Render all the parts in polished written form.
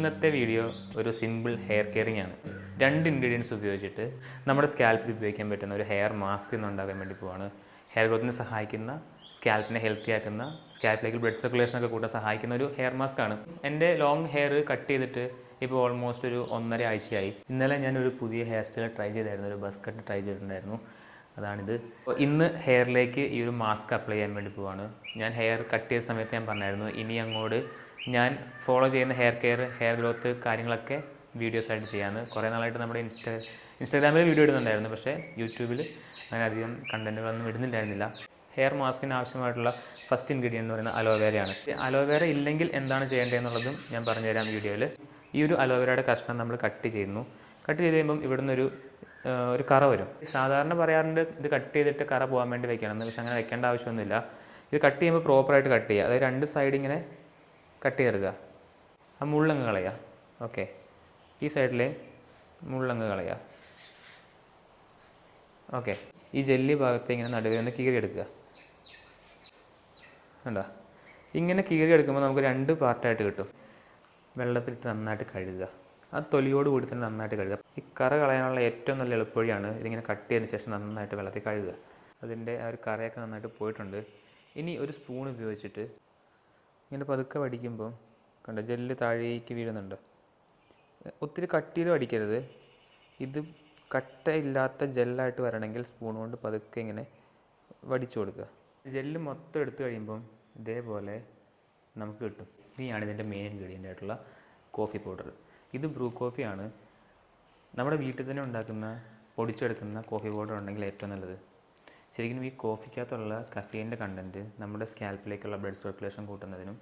ഇന്നത്തെ വീഡിയോ ഒരു simple hair caring ആണ്. 2 ഇൻഗ്രീഡിയൻസ് ഉപയോഗിച്ചിട്ട് നമ്മുടെ സ്കാൽപ്പിൽ ഉപയോഗിക്കാൻ പറ്റുന്ന ഒരു ഹെയർ മാസ്ക് ഇന്ന് ഉണ്ടാക്കാൻ വേണ്ടി പോവാണ്. ഹെയർ ഗ്രോത്തിനെ സഹായിക്കുന്ന, സ്കാൽപ്പിനെ ഹെൽത്തി ആക്കുന്ന, സ്കാൽപ്പിലേക്ക് ബ്ലഡ് സർക്കുലേഷൻ ഒക്കെ കൂട്ടാൻ സഹായിക്കുന്ന ഒരു ഹെയർ മാസ്ക് ആണ്. എൻ്റെ ലോങ് ഹെയർ കട്ട് ചെയ്തിട്ട് ഇപ്പോൾ ഓൾമോസ്റ്റ് ഒരു 1.5 ആഴ്ചയായി. ഇന്നലെ ഞാനൊരു പുതിയ ഹെയർ സ്റ്റൈൽ ട്രൈ ചെയ്തായിരുന്നു, ഒരു ബസ് കട്ട് ട്രൈ ചെയ്തിട്ടുണ്ടായിരുന്നു. അതാണിത്. ഇന്ന് ഹെയറിലേക്ക് ഈ ഒരു മാസ്ക് അപ്ലൈ ചെയ്യാൻ വേണ്ടി പോവാണ്. ഞാൻ ഹെയർ കട്ട് ചെയ്ത സമയത്ത് ഞാൻ പറഞ്ഞായിരുന്നു, ഇനി അങ്ങോട്ട് ഞാൻ ഫോളോ ചെയ്യുന്ന ഹെയർ കെയർ, ഹെയർ ഗ്രോത്ത് കാര്യങ്ങളൊക്കെ വീഡിയോസായിട്ട് ചെയ്യാമെന്ന്. കുറേ നാളായിട്ട് നമ്മുടെ ഇൻസ്റ്റാഗ്രാമിൽ വീഡിയോ ഇടുന്നുണ്ടായിരുന്നു, പക്ഷേ യൂട്യൂബിൽ അങ്ങനെ അധികം കണ്ടൻറ്റുകളൊന്നും ഇടുന്നുണ്ടായിരുന്നില്ല. ഹെയർ മാസ്കിന് ആവശ്യമായിട്ടുള്ള ഫസ്റ്റ് ഇൻഗ്രീഡിയൻ്റ് എന്ന് പറയുന്നത് അലോവേരയാണ്. അലോവേര ഇല്ലെങ്കിൽ എന്താണ് ചെയ്യേണ്ടതെന്നുള്ളതും ഞാൻ പറഞ്ഞുതരാം വീഡിയോയിൽ. ഈ ഒരു അലോവേരയുടെ കഷ്ണം നമ്മൾ കട്ട് ചെയ്യുന്നു. കട്ട് ചെയ്ത് കഴിയുമ്പം ഇവിടുന്ന് ഒരു കറ വരും. സാധാരണ പറയാറുണ്ട് ഇത് കട്ട് ചെയ്തിട്ട് കറ പോകാൻ വേണ്ടി വെക്കണമെന്ന്, പക്ഷെ അങ്ങനെ വെക്കേണ്ട ആവശ്യമൊന്നുമില്ല. ഇത് കട്ട് ചെയ്യുമ്പോൾ പ്രോപ്പറായിട്ട് കട്ട് ചെയ്യുക, അതായത് 2 സൈഡ് ഇങ്ങനെ കട്ട് ചെയ്തെടുക്കുക. ആ മുള്ളങ്ങ് കളയുക. ഓക്കെ, ഈ സൈഡിലെ മുള്ളങ്ങ് കളയുക. ഓക്കെ, ഈ ജെല്ലി ഭാഗത്തെ ഇങ്ങനെ നടുവേ ഒന്ന് കീറിയെടുക്കുക. കണ്ടോ? ഇങ്ങനെ കീറിയെടുക്കുമ്പോൾ നമുക്ക് 2 പാർട്ടായിട്ട് കിട്ടും. വെള്ളത്തിലിട്ട് നന്നായിട്ട് കഴുകുക. ആ തൊലിയോട് കൂടി തന്നെ നന്നായിട്ട് കഴുകുക. ഈ കറ കളയാനുള്ള ഏറ്റവും നല്ല എളുപ്പവഴിയാണ് ഇതിങ്ങനെ കട്ട് ചെയ്തതിന് ശേഷം നന്നായിട്ട് വെള്ളത്തിൽ കഴുകുക. അതിൻ്റെ ആ ഒരു കറയൊക്കെ നന്നായിട്ട് പോയിട്ടുണ്ട്. ഇനി ഒരു സ്പൂൺ ഉപയോഗിച്ചിട്ട് ഇങ്ങനെ പതുക്കെ വടിക്കുമ്പോൾ കണ്ടോ, ജെല്ല് താഴേക്ക് വീഴുന്നുണ്ട്. ഒത്തിരി കട്ടിയിൽ വടിക്കരുത്. ഇത് കട്ടയില്ലാത്ത ജെല്ലായിട്ട് വരണമെങ്കിൽ സ്പൂൺ കൊണ്ട് പതുക്കെ ഇങ്ങനെ വടിച്ചു കൊടുക്കുക. ജെല്ല് മൊത്തം എടുത്തു കഴിയുമ്പം ഇതേപോലെ നമുക്ക് കിട്ടും. ഇനിയാണ് ഇതിൻ്റെ മെയിൻ ഇൻഗ്രീഡിയൻ്റ് ആയിട്ടുള്ള കോഫി പൗഡർ. ഇത് ബ്രൂ കോഫിയാണ്. നമ്മുടെ വീട്ടിൽ തന്നെ ഉണ്ടാക്കുന്ന, പൊടിച്ചെടുക്കുന്ന കോഫി പൗഡർ ഉണ്ടെങ്കിൽ ഏറ്റവും നല്ലത്. ശരിക്കും ഈ കോഫിക്കകത്തുള്ള കഫീൻ്റെ കണ്ടൻറ്റ് നമ്മുടെ സ്കാൽപ്പിലേക്കുള്ള ബ്ലഡ് സർക്കുലേഷൻ കൂട്ടുന്നതിനും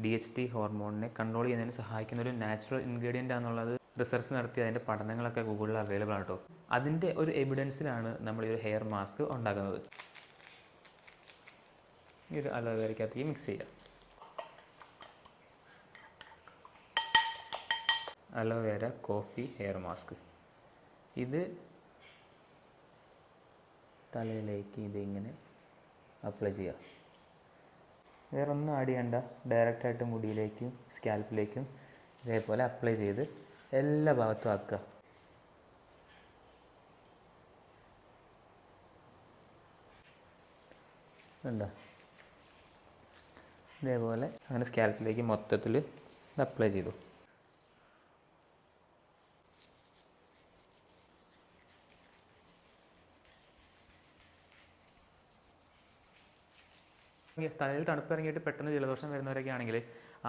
DHT ഹോർമോണിനെ കൺട്രോൾ ചെയ്യുന്നതിന് സഹായിക്കുന്ന ഒരു നാച്ചുറൽ ഇൻഗ്രീഡിയൻ്റ് ആണെന്നുള്ളത് റിസർച്ച് നടത്തി അതിൻ്റെ പഠനങ്ങളൊക്കെ ഗൂഗിളിൽ അവൈലബിൾ ആണ് കേട്ടോ. അതിൻ്റെ ഒരു എവിഡൻസിലാണ് നമ്മൾ ഈ ഒരു ഹെയർ മാസ്ക് ഉണ്ടാക്കുന്നത്. ഈ ഒരു അലോവേരയ്ക്കകത്ത് മിക്സ് ചെയ്യുക. Aloe vera coffee hair mask. ഇത് തലയിലേക്ക് ഇതിങ്ങനെ അപ്ലൈ ചെയ്യുക. വേറെ ഒന്നും ആഡ് ചെയ്യണ്ട, ഡയറക്റ്റായിട്ട് മുടിയിലേക്കും സ്കാൽപ്പിലേക്കും ഇതേപോലെ അപ്ലൈ ചെയ്ത് എല്ലാ ഭാഗത്തും ആക്കുക. ഉണ്ടോ? ഇതേപോലെ അങ്ങനെ സ്കാൽപ്പിലേക്ക് മൊത്തത്തിൽ അപ്ലൈ ചെയ്തു. തലയിൽ തണുപ്പിറങ്ങിയിട്ട് പെട്ടെന്ന് ജലദോഷം വരുന്നവരൊക്കെ ആണെങ്കിൽ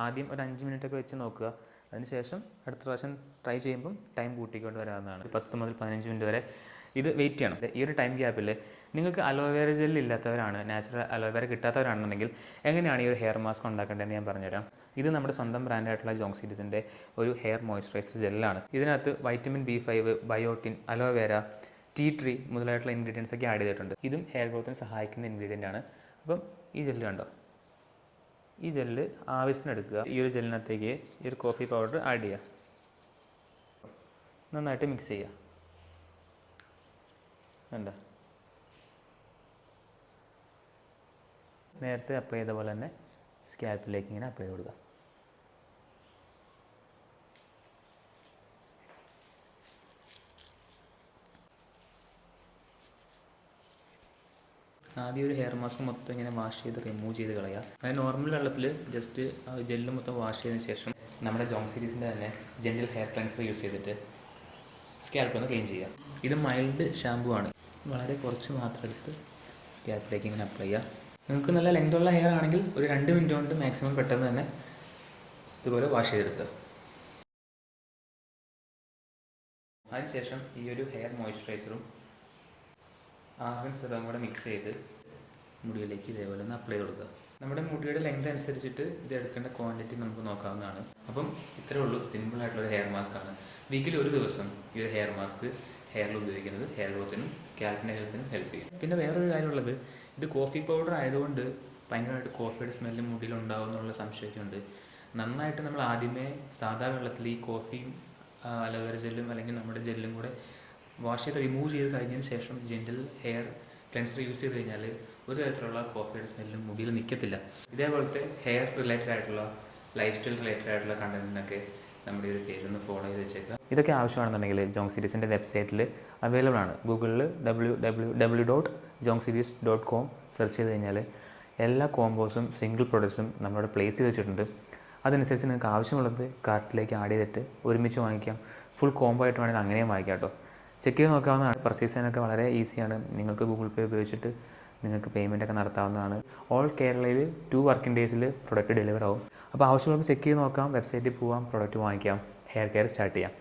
ആദ്യം ഒരു 5 മിനിറ്റൊക്കെ വെച്ച് നോക്കുക. അതിനുശേഷം അടുത്ത പ്രാവശ്യം ട്രൈ ചെയ്യുമ്പം ടൈം കൂട്ടിക്കൊണ്ട് വരാവുന്നതാണ്. 10 മുതൽ 15 മിനിറ്റ് വരെ ഇത് വെയിറ്റ് ചെയ്യണം. ഈ ഒരു ടൈം ഗ്യാപ്പിൽ നിങ്ങൾക്ക് അലോവേര ജെല്ല് ഇല്ലാത്തവരാണ്, നാച്ചുറൽ അലോവേര കിട്ടാത്തവരാണെന്നുണ്ടെങ്കിൽ എങ്ങനെയാണ് ഈ ഒരു ഹെയർ മാസ്ക് ഉണ്ടാക്കേണ്ടതെന്ന് ഞാൻ പറഞ്ഞുതരാം. ഇത് നമ്മുടെ സ്വന്തം ബ്രാൻഡായിട്ടുള്ള ജോങ്സിഡീസിൻ്റെ ഒരു ഹെയർ മോയ്സ്ചറൈസർ ജെല്ലാണ്. ഇതിനകത്ത് vitamin B5, biotin, aloe vera, tea tree മുതലായിട്ടുള്ള ഇൻഗ്രീഡിയൻസ് ഒക്കെ ആഡ് ചെയ്തിട്ടുണ്ട്. ഇതും ഹെയർ ഗ്രോത്തിന് സഹായിക്കുന്ന ഇൻഗ്രീഡിയൻ്റ് ആണ്. അപ്പം ഈ ജെല്ല് കണ്ടോ, ഈ ജെല്ല് ആവശ്യത്തിന് എടുക്കുക. ഈ ഒരു ജെല്ലിനകത്തേക്ക് ഈ ഒരു കോഫി പൗഡർ ആഡ് ചെയ്യുക. നന്നായിട്ട് മിക്സ് ചെയ്യുക. കണ്ടോ? നേരത്തെ അപ്ലൈ ചെയ്ത പോലെ തന്നെ സ്കാൽപ്പിലേക്ക് ഇങ്ങനെ അപ്ലൈ ചെയ്ത് കൊടുക്കുക. ആദ്യം ഒരു ഹെയർ മാസ്ക് മൊത്തം ഇങ്ങനെ വാഷ് ചെയ്ത് റിമൂവ് ചെയ്ത് കളയുക. അതായത് നോർമൽ വെള്ളത്തിൽ ജസ്റ്റ് ജെല്ല് മൊത്തം വാഷ് ചെയ്തതിന് ശേഷം നമ്മുടെ ജോങ്സിഡീസിൻ്റെ തന്നെ ജെന്റിൽ ഹെയർ ക്ലെൻസർ യൂസ് ചെയ്തിട്ട് സ്കാൽപ്പ് ഒന്ന് ക്ലീൻ ചെയ്യുക. ഇത് മൈൽഡ് ഷാമ്പു ആണ്. വളരെ കുറച്ച് മാത്രം എടുത്ത് സ്കാൽപ്പിലേക്ക് ഇങ്ങനെ അപ്ലൈ ചെയ്യുക. നിങ്ങൾക്ക് നല്ല ലെങ്തുള്ള ഹെയർ ആണെങ്കിൽ ഒരു 2 മിനിറ്റ് കൊണ്ട് മാക്സിമം പെട്ടെന്ന് തന്നെ ഇതുപോലെ വാഷ് ചെയ്തെടുക്കുക. അതിനുശേഷം ഈ ഒരു ഹെയർ മോയ്സ്ചറൈസറും ആർഗൻ സിറവും കൂടെ മിക്സ് ചെയ്ത് മുടിയിലേക്ക് ഇതേപോലെ ഒന്ന് അപ്ലൈ കൊടുക്കുക. നമ്മുടെ മുടിയുടെ ലെങ്ത് അനുസരിച്ചിട്ട് ഇത് എടുക്കേണ്ട ക്വാണ്ടിറ്റി നമുക്ക് നോക്കാവുന്നതാണ്. അപ്പം ഇത്രയേ ഉള്ളൂ, സിമ്പിളായിട്ടുള്ളൊരു ഹെയർ മാസ്ക് ആണ്. വീക്കിൽ ഒരു ദിവസം ഈ ഒരു ഹെയർ മാസ്ക് ഹെയറിൽ ഉപയോഗിക്കുന്നത് ഹെയർ ഗ്രോത്തിനും സ്കാൽപ്പിൻ്റെ ഹെൽത്തിനും ഹെൽപ്പ് ചെയ്യും. പിന്നെ വേറൊരു കാര്യമുള്ളത്, ഇത് കോഫി പൗഡർ ആയതുകൊണ്ട് ഭയങ്കരമായിട്ട് കോഫിയുടെ സ്മെല്ല് മുടിയിലുണ്ടാവും എന്നുള്ള സംശയമൊക്കെയുണ്ട്. നന്നായിട്ട് നമ്മൾ ആദ്യമേ സാധാ വെള്ളത്തിൽ ഈ കോഫിയും അലോവേര ജെല്ലും അല്ലെങ്കിൽ നമ്മുടെ ജെല്ലും കൂടെ വാഷ് ചെയ്ത് റിമൂവ് ചെയ്ത് കഴിഞ്ഞതിന് ശേഷം ജെന്റിൽ ഹെയർ ക്ലെൻസർ യൂസ് ചെയ്ത് കഴിഞ്ഞാൽ ഒരു തരത്തിലുള്ള കോഫിയുടെ സ്മെല്ലും മുടിയിൽ നിൽക്കത്തില്ല. ഇതേപോലത്തെ ഹെയർ റിലേറ്റഡ് ആയിട്ടുള്ള, ലൈഫ് സ്റ്റൈൽ റിലേറ്റഡ് ആയിട്ടുള്ള കണ്ടന്റിനൊക്കെ നമ്മുടെ ഈ ഒരു പേജ് ഒന്ന് ഫോളോ ചെയ്ത് വെച്ചേക്കുക. ഇതൊക്കെ ആവശ്യമാണെന്നുണ്ടെങ്കിൽ ജോങ് സീരീസിൻ്റെ വെബ്സൈറ്റിൽ അവൈലബിൾ ആണ്. ഗൂഗിളിൽ www.jongseries.com സെർച്ച് ചെയ്ത് കഴിഞ്ഞാൽ എല്ലാ കോമ്പോസും സിംഗിൾ പ്രൊഡക്ട്സും നമ്മളവിടെ പ്ലേസ് ചെയ്ത് വെച്ചിട്ടുണ്ട്. അതനുസരിച്ച് നിങ്ങൾക്ക് ആവശ്യമുള്ളത് കാർട്ടിലേക്ക് ആഡ് ചെയ്തിട്ട് ഒരുമിച്ച് വാങ്ങിക്കാം. ഫുൾ കോംബോ ആയിട്ട് വേണമെങ്കിൽ അങ്ങനെയും വാങ്ങിക്കാം കേട്ടോ. ചെക്ക് ചെയ്ത് നോക്കാവുന്നതാണ്. പർച്ചേസ് ചെയ്യാനൊക്കെ വളരെ ഈസിയാണ്. നിങ്ങൾക്ക് ഗൂഗിൾ പേ ഉപയോഗിച്ചിട്ട് നിങ്ങൾക്ക് പേയ്മെൻ്റ് ഒക്കെ നടത്താവുന്നതാണ്. ഓൾ കേരളയിൽ 2 വർക്കിംഗ് ഡേയ്സിൽ പ്രൊഡക്റ്റ് ഡെലിവർ ആവും. അപ്പോൾ ആവശ്യമുള്ളവർക്ക് ചെക്ക് ചെയ്ത് നോക്കാം, വെബ്സൈറ്റിൽ പോവാം, പ്രൊഡക്റ്റ് വാങ്ങിക്കാം, ഹെയർ കെയർ സ്റ്റാർട്ട് ചെയ്യാം.